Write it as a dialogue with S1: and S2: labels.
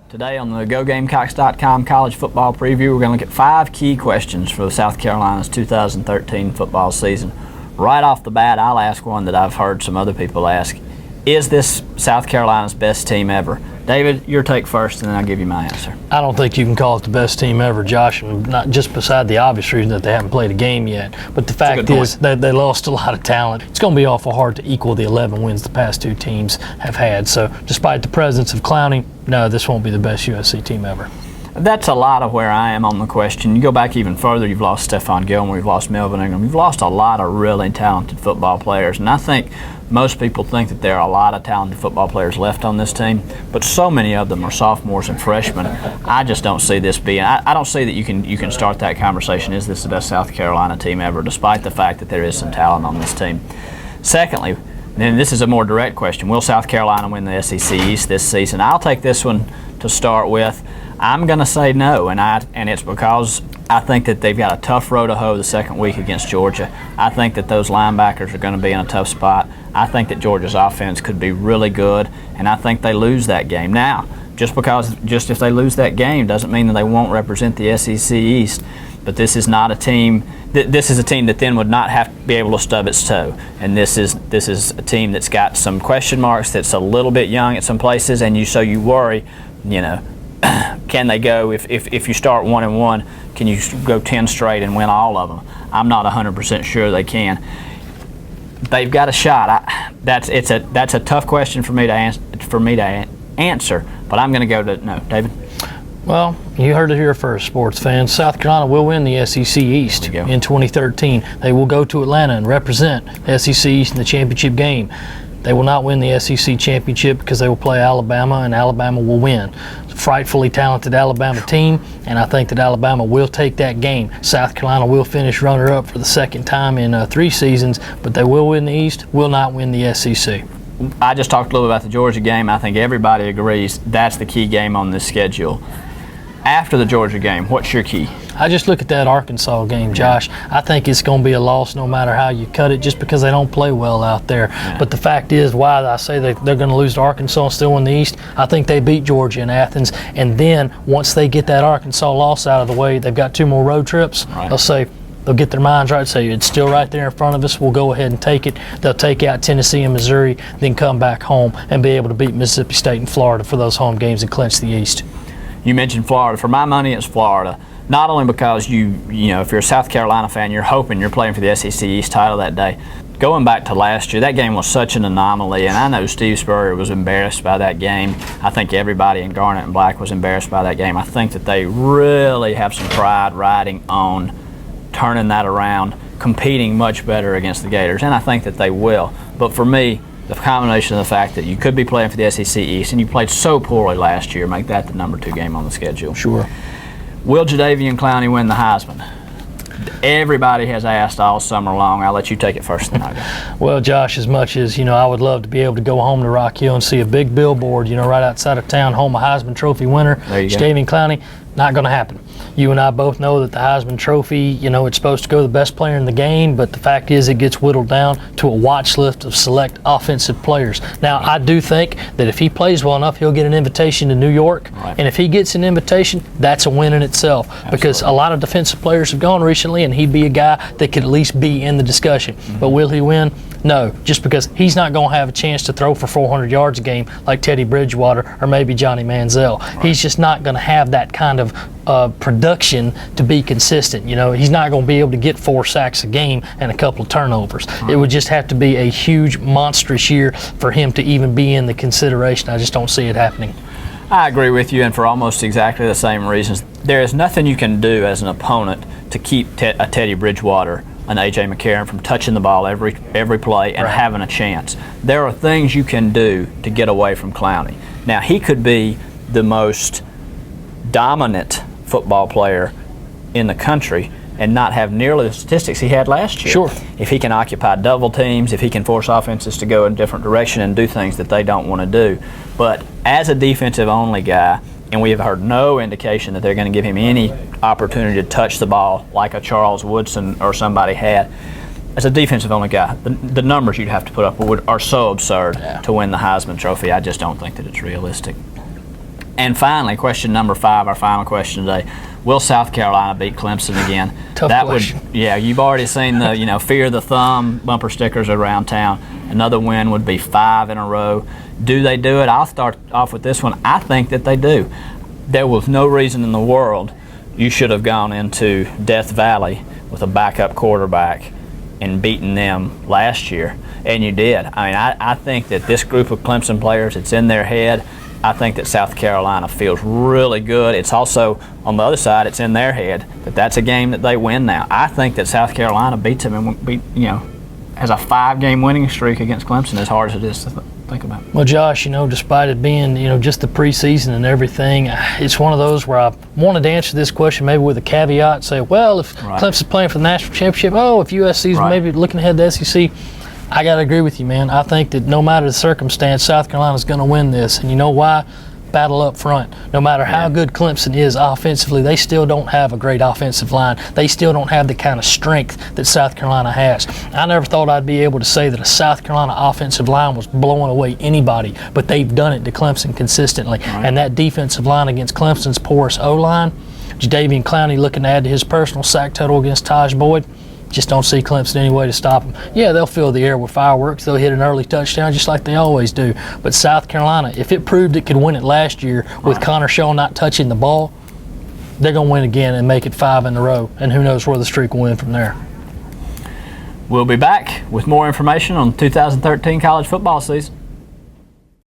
S1: Today on the GoGamecocks.com college football preview, we're going to look at 5 key questions for the South Carolina's 2013 football season. Right off the bat, I'll ask one that I've heard some other people ask. Is this South Carolina's best team ever? David, your take first, and then I'll give you my answer.
S2: I don't think you can call it the best team ever, Josh, and not just beside the obvious reason that they haven't played a game yet. But the fact is that they lost a lot of talent. It's going to be awful hard to equal the 11 wins the past 2 teams have had. So despite the presence of Clowney, no, this won't be the best USC team ever.
S1: That's a lot of where I am on the question. You go back even further, you've lost Stephon Gilmore, you've lost Melvin Ingram, you've lost a lot of really talented football players. And I think most people think that there are a lot of talented football players left on this team, but so many of them are sophomores and freshmen. I just don't see this being. I don't see that you can start that conversation. Is this the best South Carolina team ever, despite the fact that there is some talent on this team? Secondly, and this is a more direct question, will South Carolina win the SEC East this season? I'll take this one to start with. I'm going to say no, and it's because I think that they've got a tough row to hoe the second week against Georgia. I think that those linebackers are going to be in a tough spot. I think that Georgia's offense could be really good, and I think they lose that game. Now, just if they lose that game doesn't mean that they won't represent the SEC East, but this is not a team. This is a team that then would not have to be able to stub its toe, and this is a team that's got some question marks, that's a little bit young at some places, and so you worry, can they go, if you start 1-1, can you go 10 straight and win all of them? I'm not 100% sure they can. They've got a shot. That's a tough question for me to answer, but I'm going to go to no. David?
S2: Well, you heard it here first, sports fans. South Carolina will win the SEC East in 2013. They will go to Atlanta and represent the SEC East in the championship game. They will not win the SEC championship because they will play Alabama, and Alabama will win. It's a frightfully talented Alabama team, and I think that Alabama will take that game. South Carolina will finish runner-up for the second time in 3 seasons, but they will win the East, will not win the SEC.
S1: I just talked a little bit about the Georgia game. I think everybody agrees that's the key game on this schedule. After the Georgia game, what's your key?
S2: I just look at that Arkansas game, Josh. I think it's going to be a loss no matter how you cut it, just because they don't play well out there. Yeah. But the fact is, why I say they're going to lose to Arkansas and still win the East, I think they beat Georgia in Athens. And then once they get that Arkansas loss out of the way, they've got 2 more road trips. Right. They'll get their minds right, say it's still right there in front of us, we'll go ahead and take it. They'll take out Tennessee and Missouri, then come back home and be able to beat Mississippi State and Florida for those home games and clinch the East.
S1: You mentioned Florida. For my money, it's Florida. Not only because if you're a South Carolina fan, you're hoping you're playing for the SEC East title that day. Going back to last year, that game was such an anomaly, and I know Steve Spurrier was embarrassed by that game. I think everybody in Garnet and Black was embarrassed by that game. I think that they really have some pride riding on turning that around, competing much better against the Gators, and I think that they will. But for me, the combination of the fact that you could be playing for the SEC East and you played so poorly last year make that the number 2 game on the schedule.
S2: Sure.
S1: Will Jadeveon Clowney win the Heisman? Everybody has asked all summer long. I'll let you take it first and then I'll go.
S2: Well, Josh, as much as, I would love to be able to go home to Rock Hill and see a big billboard, right outside of town, home of Heisman Trophy winner, Jadeveon Clowney, not going to happen. You and I both know that the Heisman Trophy, it's supposed to go to the best player in the game, but the fact is it gets whittled down to a watch list of select offensive players. Now, I do think that if he plays well enough, he'll get an invitation to New York, and if he gets an invitation, that's a win in itself. Absolutely. Because a lot of defensive players have gone recently, and he'd be a guy that could at least be in the discussion. Mm-hmm. But will he win? No, just because he's not going to have a chance to throw for 400 yards a game like Teddy Bridgewater or maybe Johnny Manziel. Right. He's just not going to have that kind of production to be consistent. He's not going to be able to get 4 sacks a game and a couple of turnovers. Right. It would just have to be a huge, monstrous year for him to even be in the consideration. I just don't see it happening.
S1: I agree with you, and for almost exactly the same reasons. There is nothing you can do as an opponent to keep a Teddy Bridgewater, an A.J. McCarron from touching the ball every play and having a chance. There are things you can do to get away from Clowney. Now, he could be the most dominant football player in the country and not have nearly the statistics he had last year.
S2: Sure.
S1: If he can occupy double teams, if he can force offenses to go in a different direction and do things that they don't want to do. But as a defensive-only guy, and we have heard no indication that they're going to give him any opportunity to touch the ball like a Charles Woodson or somebody had. As a defensive-only guy, the numbers you'd have to put up are so absurd to win the Heisman Trophy. I just don't think that it's realistic. And finally, question number 5, our final question today. Will South Carolina beat Clemson again?
S2: Tough question.
S1: Yeah, you've already seen the fear the thumb bumper stickers around town. Another win would be 5 in a row. Do they do it? I'll start off with this one. I think that they do. There was no reason in the world you should have gone into Death Valley with a backup quarterback and beaten them last year, and you did. I mean, I think that this group of Clemson players, it's in their head. I think that South Carolina feels really good. It's also, on the other side, it's in their head that that's a game that they win now. I think that South Carolina beats them and has a 5-game winning streak against Clemson, as hard as it is to think about.
S2: Well, Josh, despite it being, just the preseason and everything, it's one of those where I wanted to answer this question maybe with a caveat, say, well, if Clemson's playing for the national championship, if USC's maybe looking ahead to the SEC, I got to agree with you, man. I think that no matter the circumstance, South Carolina's going to win this. And you know why? Battle up front. No matter how good Clemson is offensively, they still don't have a great offensive line. They still don't have the kind of strength that South Carolina has. I never thought I'd be able to say that a South Carolina offensive line was blowing away anybody, but they've done it to Clemson consistently. And that defensive line against Clemson's porous O-line, Jadeveon Clowney looking to add to his personal sack total against Taj Boyd, just don't see Clemson any way to stop them. Yeah, they'll fill the air with fireworks. They'll hit an early touchdown just like they always do. But South Carolina, if it proved it could win it last year with Connor Shaw not touching the ball, they're going to win again and make it 5 in a row. And who knows where the streak will win from there.
S1: We'll be back with more information on 2013 college football season.